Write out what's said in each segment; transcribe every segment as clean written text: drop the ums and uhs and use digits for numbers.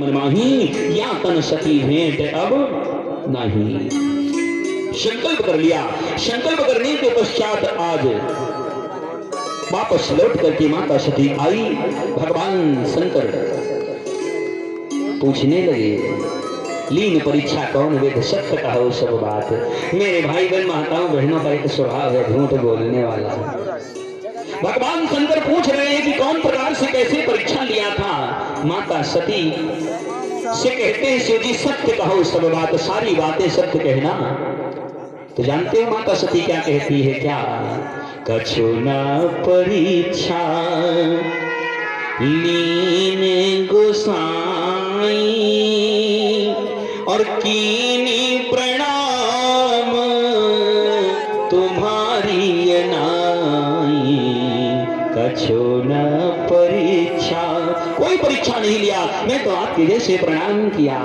मन माही, या तन सती भेंट अब नहीं। संकल्प कर लिया। संकल्प करने के पश्चात आज वापस लौट करके माता सती आई। भगवान शंकर पूछने लगे, लीन परीक्षा कौन वेद सत्य कहो सब बात। मेरे भाई बहन माताओं बहनों का एक स्वभाव है झूठ बोलने वाला। भगवान शंकर पूछ रहे हैं कि कौन प्रकार से कैसे परीक्षा लिया था। माता सती से कहते हैं शिव जी सत्य कहो सब बात, सारी बातें सत्य कहना। तो जानते हो माता सती क्या कहती है? क्या कछु न परीक्षा लीन गोसाई, और कीनी प्रणाम तुम्हारी नाई। कछु न परीक्षा, कोई परीक्षा नहीं लिया, मैं तो आपके जैसे प्रणाम किया।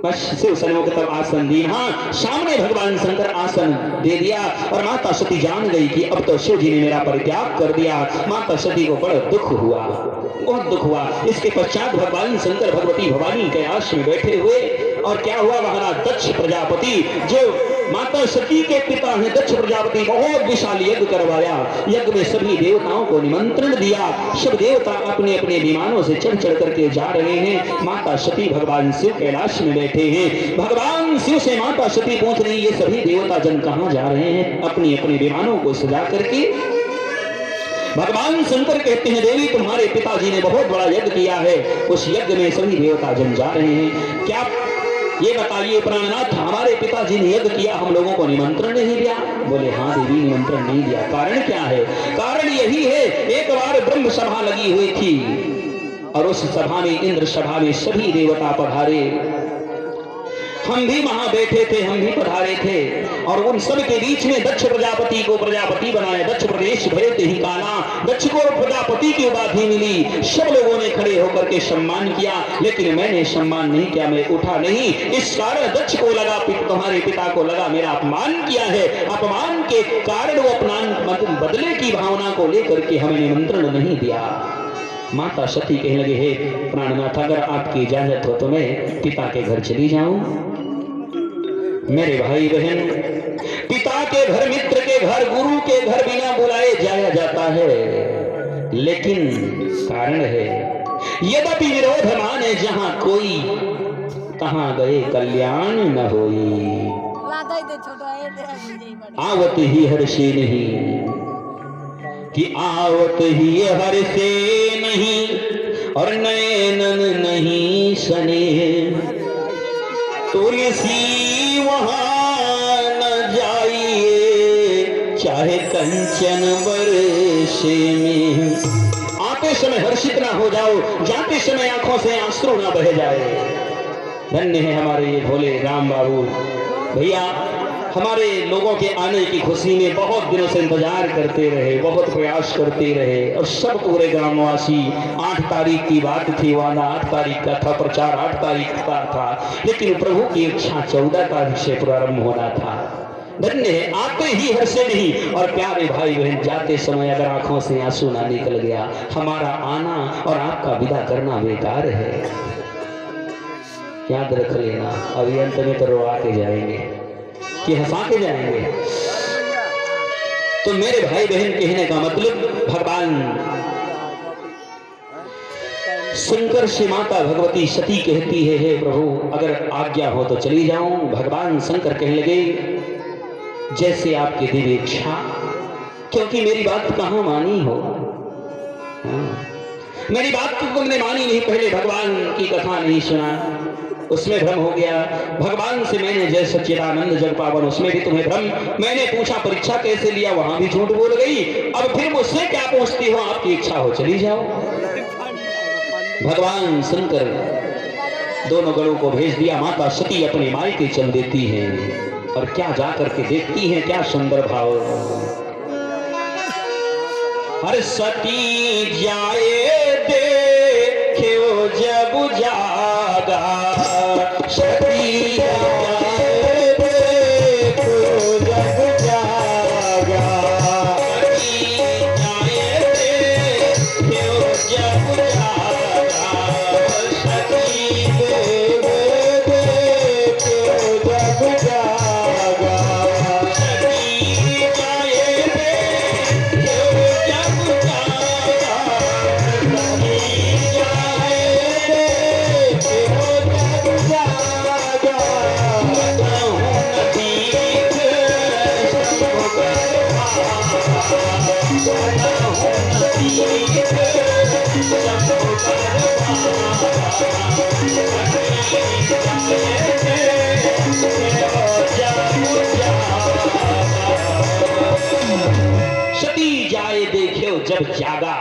बस शिव सन्मुख तब आसन दी। हाँ, सामने भगवान शंकर आसन दे दिया और माता सती जान गई कि अब तो शिव जी ने मेरा परित्याग कर दिया। माता सती को बड़ा दुख हुआ, बहुत दुख हुआ। इसके पश्चात भगवान शंकर भगवती भवानी कैलाश में बैठे हुए, और क्या हुआ, महाराज दक्ष प्रजापति जो माता सती के पिता हैं, दक्ष प्रजापति, बहुत विशाल यज्ञ करवाया। यज्ञ में सभी देवताओं को निमंत्रण दिया। सब देवता अपने अपने विमानों से चढ़ चढ़ करके जा रहे हैं। माता सती भगवान शिव कैलाश में बैठे हैं। भगवान शिव से माता सती पूछ रही, ये सभी देवता जन कहां जा रहे हैं? अपनी अपनी विमानों को सजा करके। भगवान शंकर कहते हैं, देवी तुम्हारे पिताजी ने बहुत बड़ा यज्ञ किया है, उस यज्ञ में सभी देवता जन जा रहे हैं। क्या ये बताइए प्राणनाथ, हमारे पिताजी ने यज्ञ किया, हम लोगों को निमंत्रण नहीं दिया? बोले हाँ देवी, निमंत्रण नहीं दिया। कारण क्या है? कारण यही है, एक बार ब्रह्म सभा लगी हुई थी और उस सभा में, इंद्र सभा में सभी देवता पधारे। हम भी वहां बैठे थे, हम भी पधारे थे, और उन सब के बीच में दक्ष प्रजापति को प्रजापति बनाया। दक्ष प्रदेश भरे ते ही काला, दक्ष को प्रजापति की उपाधि मिली। सब लोगों ने खड़े होकर के सम्मान किया, लेकिन मैंने सम्मान नहीं किया, मैं उठा नहीं। इस कारण दक्ष को लगा, तुम्हारे पिता को लगा मेरा अपमान किया है। अपमान के कारण वो अपमान बदले की भावना को लेकर के हमें निमंत्रण नहीं दिया। माता सती कहने लगे, हे प्राणनाथ, अगर आपकी इजाजत हो तो मैं पिता के घर चली जाऊं। मेरे भाई बहन, पिता के घर, मित्र के घर, गुरु के घर बिना बुलाए जाया जाता है, लेकिन कारण है, यद्यपि विरोध माने जहां कोई, कहां गए कल्याण न होई। आवत ही हर से नहीं, कि आवत ही हर से नहीं, और नैनन नहीं सने। तुलसी वहां न जाइए, चाहे कंचन बरसे में। आते समय हर्षित ना हो जाओ, जाते समय आंखों से आंसू ना बह जाए। धन्य है हमारे ये भोले राम बाबू भैया, हमारे लोगों के आने की खुशी में बहुत दिनों से इंतजार करते रहे, बहुत प्रयास करते रहे, और सब पूरे ग्रामवासी। 8 तारीख की बात थी, वादा 8 तारीख का था, प्रचार 8 तारीख का था, लेकिन प्रभु की इच्छा 14 तारीख से प्रारंभ होना था। धन्य है, आते ही हर्षे नहीं। और प्यारे भाई बहन, जाते समय अगर आंखों से आंसू ना निकल गया, हमारा आना और आपका विदा करना बेकार है। याद रख लेना, अभी अंत में तो रोआ के जाएंगे कि हंसा के जाएंगे। तो मेरे भाई बहन, कहने का मतलब, भगवान शंकर से माता भगवती सती कहती है, हे प्रभु अगर आज्ञा हो तो चली जाऊं। भगवान शंकर कहने लगे, जैसे आपकी दिव्य इच्छा, क्योंकि मेरी बात कहां मानी हो। मेरी बात तो तुमने मानी नहीं, पहले भगवान की कथा नहीं सुना, उसमें भ्रम हो गया। भगवान से मैंने जय सच्चिदानंद जग पावन, उसमें भी तुम्हें भ्रम। मैंने पूछा परीक्षा कैसे लिया, वहां भी झूठ बोल गई। अब फिर मुझसे क्या पूछती हो? आपकी इच्छा हो चली जाओ। भगवान शंकर दोनों गणों को भेज दिया। माता सती अपने मायके चल देती है, और क्या जा करके देखती हैं, क्या सुंदर भाव। हर सती जाए देखे जब जागा, सती जाए देखो जब जागा, सती जाए देखो जब जागा, सती सती जाए देखो जब जागा,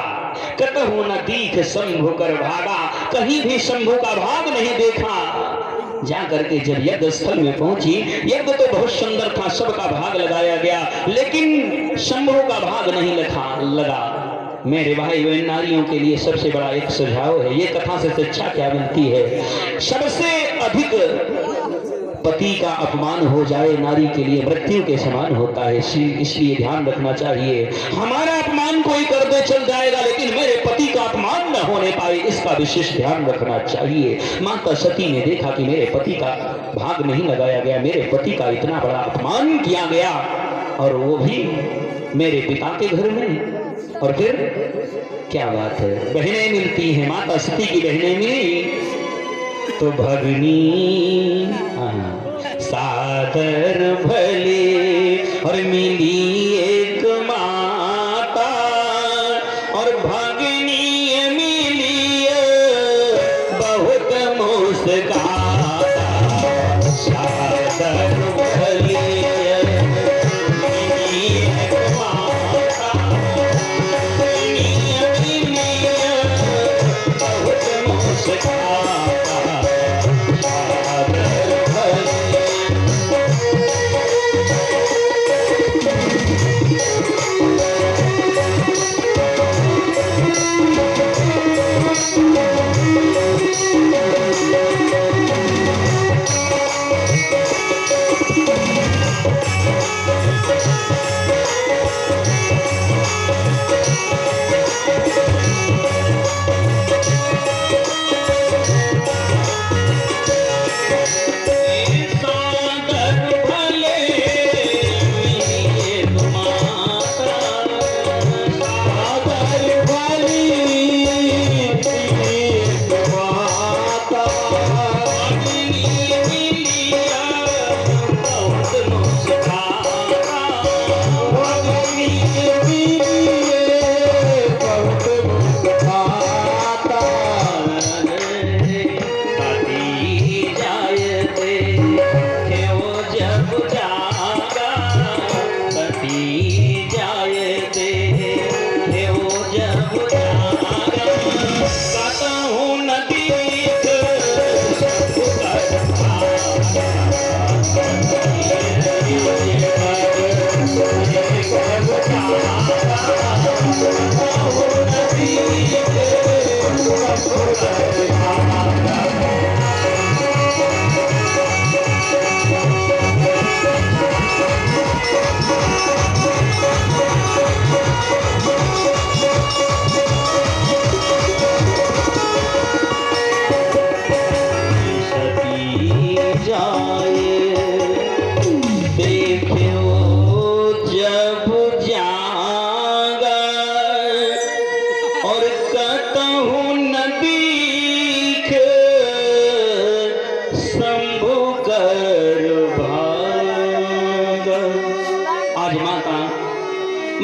कतहु न दीख शंभु कर भागा। कहीं भी शंभु का भाग नहीं देखा। जा करके जब यज्ञ स्थल में पहुंची, यज्ञ तो बहुत सुंदर था, सबका भाग लगाया गया, लेकिन शंभु का भाग नहीं लगा। मेरे भाई बहन नारियों के लिए सबसे बड़ा एक सुझाव है, ये कथा से शिक्षा क्या मिलती है? सबसे अधिक पति का अपमान हो जाए नारी के लिए मृत्यु के समान होता है, इसलिए ध्यान रखना चाहिए। हमारा अपमान कोई कर दे चल जाएगा, लेकिन मेरे पति का अपमान न होने पाए, इसका विशेष ध्यान रखना चाहिए। माता सती ने देखा कि मेरे पति का भाग नहीं लगाया गया, मेरे पति का इतना बड़ा अपमान किया गया, और वो भी मेरे पिता के घर में। और फिर क्या बात है, बहनें मिलती हैं, माता सती की बहनें मिली तो भगनी सादर भले, और मिली एक माता, और भगनी मिली बहुत मुस्काता। सादर भले मिली एक माता, मिली बहुत मुस्काता।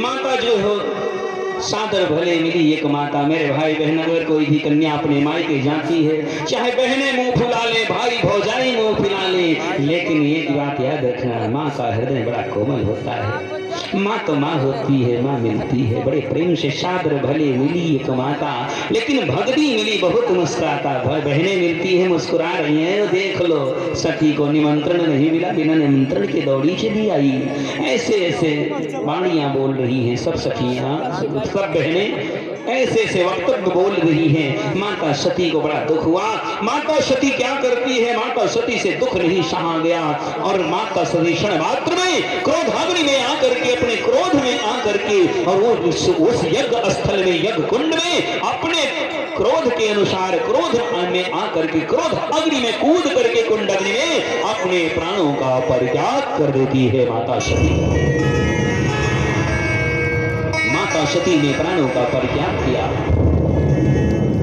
माता जो हो सादर भले मिली एक माता। मेरे भाई बहन, अगर कोई भी कन्या अपने मायके जाती है, चाहे बहनें मुंह फुला ले, भाई भौजाई मुंह फुला ले, लेकिन एक बात याद रखना, माँ का हृदय बड़ा कोमल होता है। माँ तो माँ होती है, माँ मिलती है बड़े प्रेम से। सादर भले मिली एक माता, लेकिन भगनी मिली बहुत मुस्कुराता। बहनें मिलती है, मुस्कुरा रही हैं, देख लो सखी को निमंत्रण नहीं मिला, बिना निमंत्रण के दौड़ी चली आई। ऐसे ऐसे वाणियां बोल रही हैं सब सखियां, सब बहनें ऐसे ऐसे वक्तव्य बोल रही हैं। माता सती को बड़ा दुख हुआ। माता सती क्या करती है, माता सती से दुख नहीं सहा गया, और माता सती क्षण मात्र में क्रोधाग्नि में आकर के, अपने क्रोध में आकर के, और वो उस यज्ञ स्थल में, यज्ञ कुंड में अपने क्रोध के अनुसार, क्रोध में आकर के, क्रोध अग्नि में कूद करके कुंड अग्नि में अपने प्राणों का परित्याग कर देती है माता सती। माता सती ने प्राणों का परित्याग किया।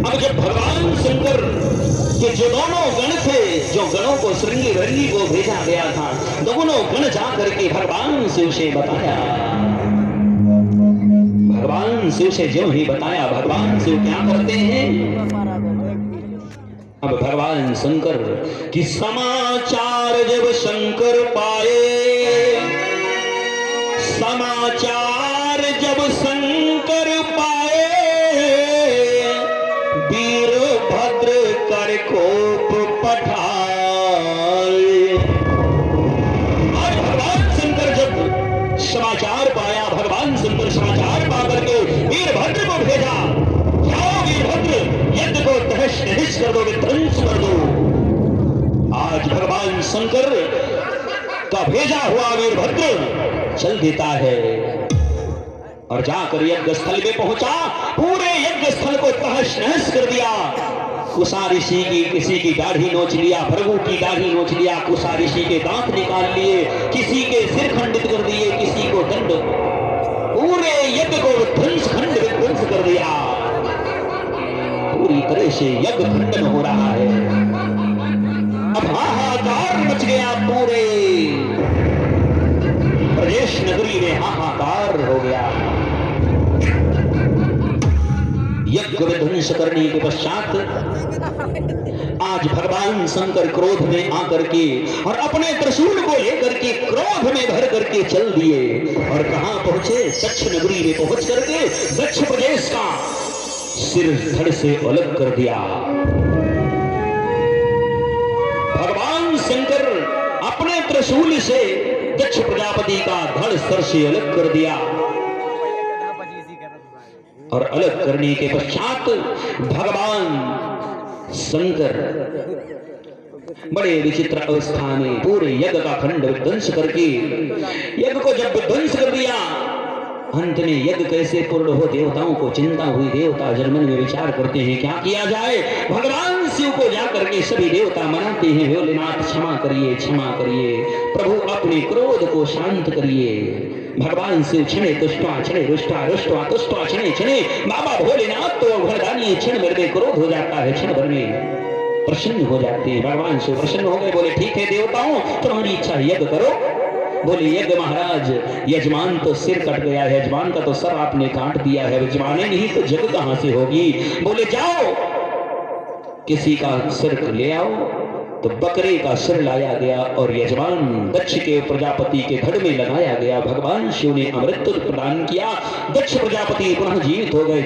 अब जब भगवान शंकर के जो दोनों गण थे, जो गणों को श्रृंगी रंगी को भेजा गया था, दोनों गण जा करके भगवान शिव से बताया। भगवान शिव से ज्यों ही बताया, भगवान शिव क्या करते हैं। अब भगवान शंकर की समाचार जब शंकर पाए, समाचार जब शंकर पाए, वीरभद्र कर कोप पठाए। आज भगवान शंकर जब समाचार पाया, भगवान शंकर समाचार पा करके वीरभद्र को भेजा, जाओ वीरभद्र यज्ञ को तहस नहस कर दो, विध्वंस कर दो। आज भगवान शंकर का भेजा हुआ वीरभद्र चल देता है और जाकर यज्ञ स्थल में पहुंचा, पूरे यज्ञ स्थल को तहस नहस कर दिया। कुशा ऋषि की किसी की दाढ़ी नोच लिया, भृगु की दाढ़ी नोच लिया, कुशा ऋषि के दांत निकाल लिए, किसी के सिर खंडित कर दिए, किसी को दंड, पूरे यज्ञ को ध्वंस खंड विध्वंस कर दिया। पूरी तरह से यज्ञ खंडन हो रहा है। अब हाहाकार मच गया, पूरे ब्रजेश नगरी में हाहाकार हो गया। यज्ञ विध्वंस करने के पश्चात आज भगवान शंकर क्रोध में आकर के और अपने त्रिशूल को लेकर के क्रोध में भर करके चल दिए और कहां पहुंचे, दक्ष नगरी में पहुंच करके दक्ष प्रदेश का सिर धड़ से अलग कर दिया। भगवान शंकर अपने त्रिशूल से दक्ष प्रजापति का धड़ सर से अलग कर दिया और अलग करने के पश्चात भगवान शंकर बड़े विचित्र अवस्था में पूरे यज्ञ का खंड विध्वंस करके, यज्ञ को जब विध्वंस कर दिया, अंत में यज्ञ कैसे पूर्ण हो, देवताओं को चिंता हुई। देवता जन मन में विचार करते हैं क्या किया जाए। भगवान शिव को जाकर के सभी देवता मनाते हैं, भोलेनाथ क्षमा करिए, क्षमा करिए, प्रभु अपने क्रोध को शांत करिए। भगवान शिव क्षणे तुष्टा, क्षणे रुष्टा, रुष्टा तुष्टा, क्षणे क्षणे, बाबा भोलेनाथ तो वरदानी क्षण भर में क्रोध हो जाता है, क्षण भर में प्रसन्न हो जाते हैं। भगवान शिव प्रसन्न हो गए, बोले ठीक है देवताओं, तुम्हारी इच्छा यज्ञ करो। बोले यज्ञ महाराज, यजमान तो सिर कट गया है, यजमान का तो सर आपने काट दिया है, यजमान नहीं तो जग कहां से होगी। बोले जाओ किसी का सिर ले आओ। तो बकरे का सिर लाया गया और यजमान दक्ष के प्रजापति के धड़ में लगाया गया। भगवान शिव ने अमृत प्रदान किया, दक्ष प्रजापति पुनः जीवित हो गए।